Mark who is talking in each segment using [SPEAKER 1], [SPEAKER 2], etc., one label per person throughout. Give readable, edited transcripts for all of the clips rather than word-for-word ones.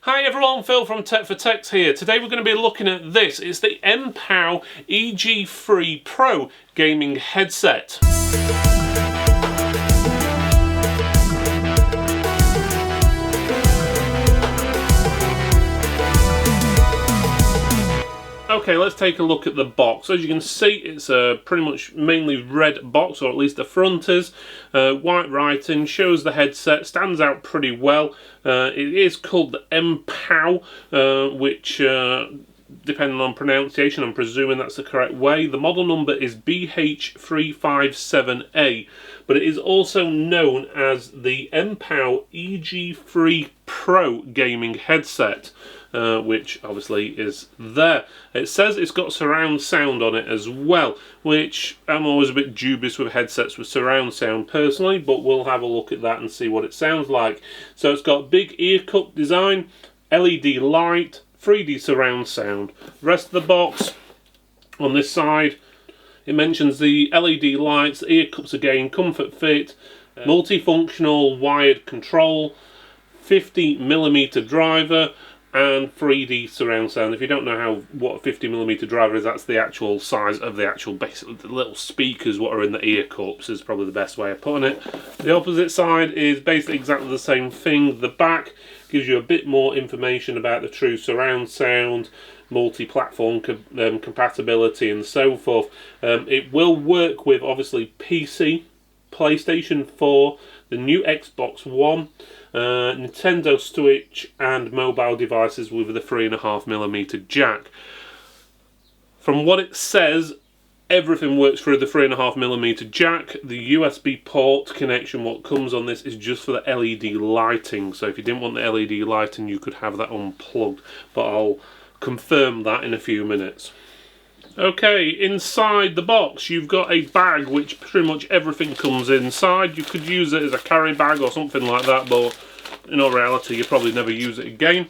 [SPEAKER 1] Hi everyone, Phil from Tech for Techs here. Today we're going to be looking at this. It's the Mpow EG3 Pro Gaming headset. Okay, let's take a look at the box. As you can see, it's a pretty much mainly red box, or at least the front is. White writing, shows the headset, stands out pretty well. It is called the Mpow, which, depending on pronunciation, I'm presuming that's the correct way. The model number is BH357A, but it is also known as the Mpow EG3 Pro Gaming headset. Which obviously is there. It says it's got surround sound on it as well, which I'm always a bit dubious with headsets with surround sound personally, but we'll have a look at that and see what it sounds like. So it's got big ear cup design, LED light, 3D surround sound. The rest of the box on this side, it mentions the LED lights, the ear cups again, comfort fit, multifunctional wired control, 50mm driver, and 3D surround sound. If you don't know what a 50mm driver is, that's the actual size of the actual, basically the little speakers what are in the ear cups is probably the best way of putting it. The opposite side is basically exactly the same thing. The back gives you a bit more information about the true surround sound, multi-platform compatibility and so forth. It will work with obviously PC, PlayStation 4, the new Xbox One, Nintendo Switch and mobile devices with the 3.5mm jack. From what it says, everything works through the 3.5mm jack. The USB port connection, what comes on this, is just for the LED lighting. So if you didn't want the LED lighting, you could have that unplugged. But I'll confirm that in a few minutes. Okay, inside the box you've got a bag which pretty much everything comes inside. You could use it as a carry bag or something like that, but in all reality you probably never use it again.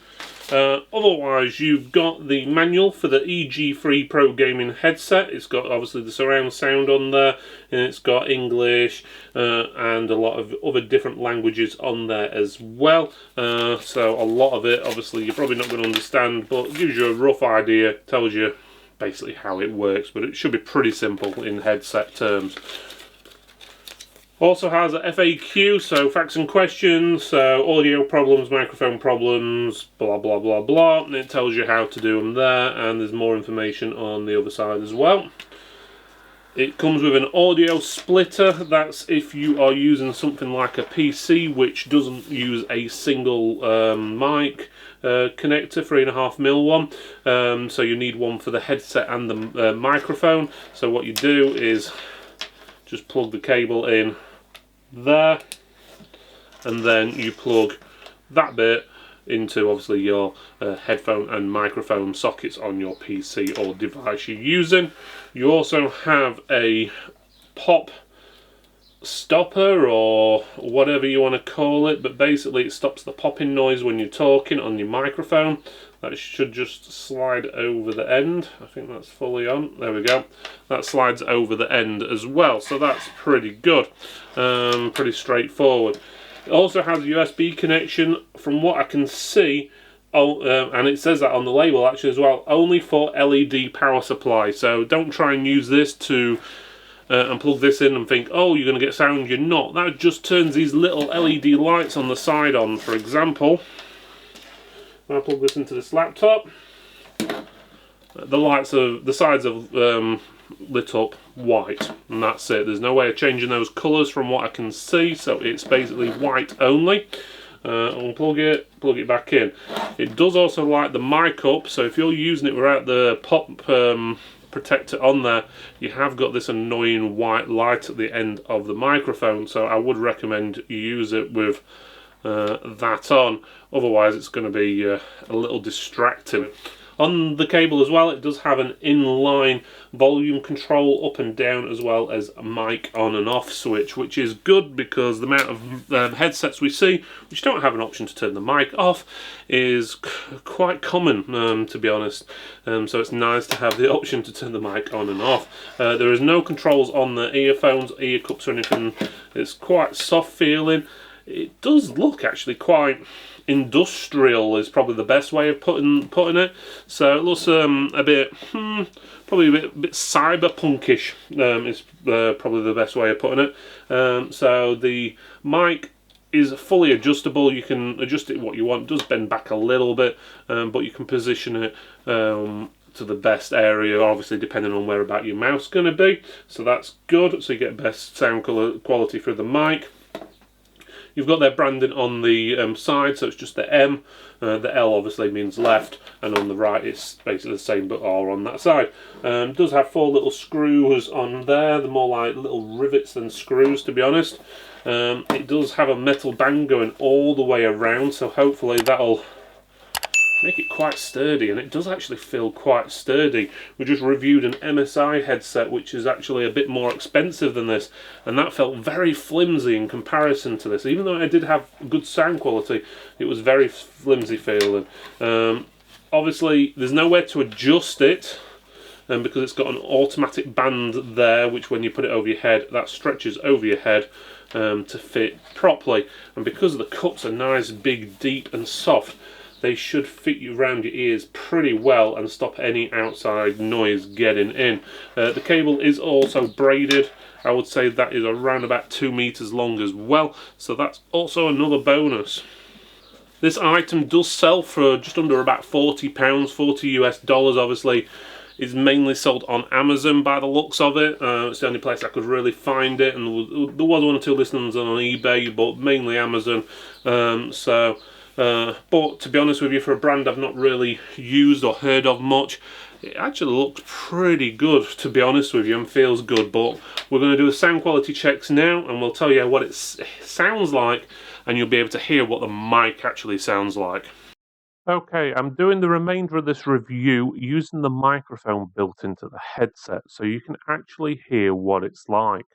[SPEAKER 1] Otherwise you've got the manual for the EG3 Pro Gaming headset. It's got obviously the surround sound on there, and it's got English and a lot of other different languages on there as well. So a lot of it obviously you're probably not going to understand, but it gives you a rough idea, tells you basically how it works, but it should be pretty simple in headset terms. Also has a FAQ, so facts and questions, so audio problems, microphone problems, blah blah blah blah, and it tells you how to do them there, and there's more information on the other side as well. It comes with an audio splitter. That's if you are using something like a PC which doesn't use a single mic connector, 3.5mm one. So you need one for the headset and the microphone. So what you do is just plug the cable in there, and then you plug that bit into obviously your headphone and microphone sockets on your PC or device you're using. You also have a pop stopper or whatever you want to call it, but basically it stops the popping noise when you're talking on your microphone. That should just slide over the end. I think that's fully on. There we go. That slides over the end as well, so that's pretty good. Pretty straightforward. It also has a USB connection from what I can see, and it says that on the label actually as well, only for LED power supply. So don't try and use this to and plug this in and think, oh, you're going to get sound. You're not. That just turns these little LED lights on the side on. For example, when I plug this into this laptop, the lights of the sides have lit up white, and that's it. There's no way of changing those colours from what I can see, so it's basically white only. Unplug it, plug it back in. It does also light the mic up, so if you're using it without the pop protector on there, you have got this annoying white light at the end of the microphone, so I would recommend you use it with that on, otherwise it's going to be a little distracting. On the cable as well, it does have an inline volume control up and down, as well as a mic on and off switch, which is good because the amount of headsets we see which don't have an option to turn the mic off is quite common, to be honest. So it's nice to have the option to turn the mic on and off. There is no controls on the earphones, ear cups or anything. It's quite soft feeling. It does look actually quite industrial is probably the best way of putting it. So it looks a bit, probably a bit cyberpunkish. Is probably the best way of putting it. So the mic is fully adjustable. You can adjust it what you want. It does bend back a little bit, but you can position it to the best area, obviously depending on where about your mouse going to be. So that's good. So you get best sound quality through the mic. You've got their branding on the side, so it's just the M. The L obviously means left, and on the right it's basically the same but R on that side. It does have 4 little screws on there. They're more like little rivets than screws, to be honest. It does have a metal band going all the way around, so hopefully that'll make it quite sturdy, and it does actually feel quite sturdy. We just reviewed an MSI headset which is actually a bit more expensive than this, and that felt very flimsy in comparison to this. Even though it did have good sound quality, it was very flimsy feeling. Obviously there's nowhere to adjust it, because it's got an automatic band there, which when you put it over your head, that stretches over your head to fit properly. And because the cups are nice, big, deep and soft, they should fit you around your ears pretty well and stop any outside noise getting in. The cable is also braided. I would say that is around about 2 meters long as well, so that's also another bonus. This item does sell for just under about £40, $40 US, obviously. It's mainly sold on Amazon by the looks of it. It's the only place I could really find it, and there was 1 or 2 listings on eBay, but mainly Amazon. But to be honest with you, for a brand I've not really used or heard of much, it actually looks pretty good, to be honest with you, and feels good. But we're going to do the sound quality checks now, and we'll tell you what it sounds like, and you'll be able to hear what the mic actually sounds like. Okay, I'm doing the remainder of this review using the microphone built into the headset, so you can actually hear what it's like.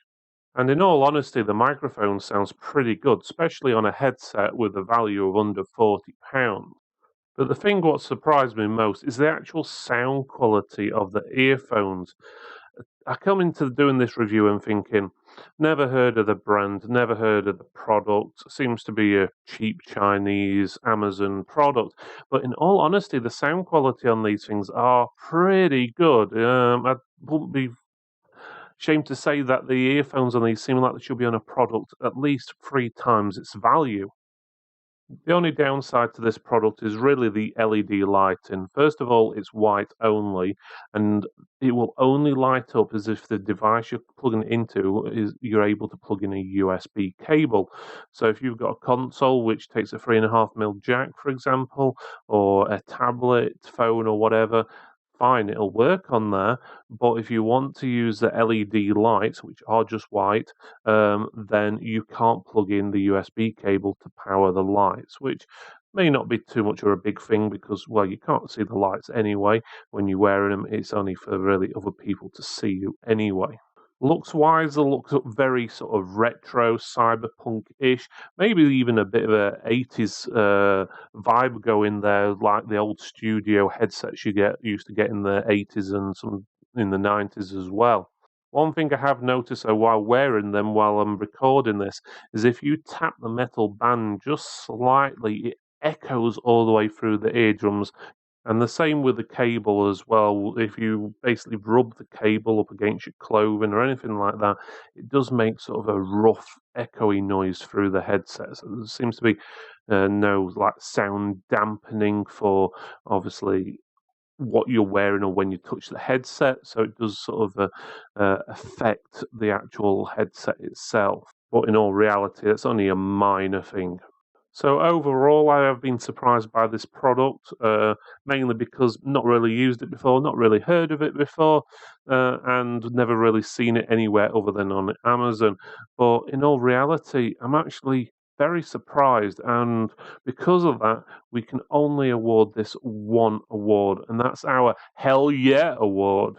[SPEAKER 1] And in all honesty, the microphone sounds pretty good, especially on a headset with a value of under £40. But the thing what surprised me most is the actual sound quality of the earphones. I come into doing this review and thinking, never heard of the brand, never heard of the product, seems to be a cheap Chinese Amazon product. But in all honesty, the sound quality on these things are pretty good. I wouldn't be ashamed to say that the earphones on these seem like they should be on a product at least 3 times its value. The only downside to this product is really the LED lighting. First of all, it's white only, and it will only light up as if the device you're plugging it into is you're able to plug in a USB cable. So if you've got a console which takes a 3.5mm jack, for example, or a tablet, phone, or whatever, fine, it'll work on there. But if you want to use the LED lights, which are just white, then you can't plug in the USB cable to power the lights, which may not be too much of a big thing because, well, you can't see the lights anyway when you're wearing them. It's only for really other people to see you anyway. Looks wise, it looks very sort of retro, cyberpunk-ish, maybe even a bit of a 80s vibe going there, like the old studio headsets you used to get in the 80s and some in the 90s as well. One thing I have noticed while wearing them, while I'm recording this, is if you tap the metal band just slightly, it echoes all the way through the eardrums. And the same with the cable as well. If you basically rub the cable up against your clothing or anything like that, it does make sort of a rough, echoey noise through the headset. So there seems to be no like sound dampening for obviously what you're wearing or when you touch the headset. So it does sort of affect the actual headset itself. But in all reality, it's only a minor thing. So overall, I have been surprised by this product, mainly because not really used it before, not really heard of it before, and never really seen it anywhere other than on Amazon. But in all reality, I'm actually very surprised, and because of that, we can only award this 1 award, and that's our Hell Yeah Award.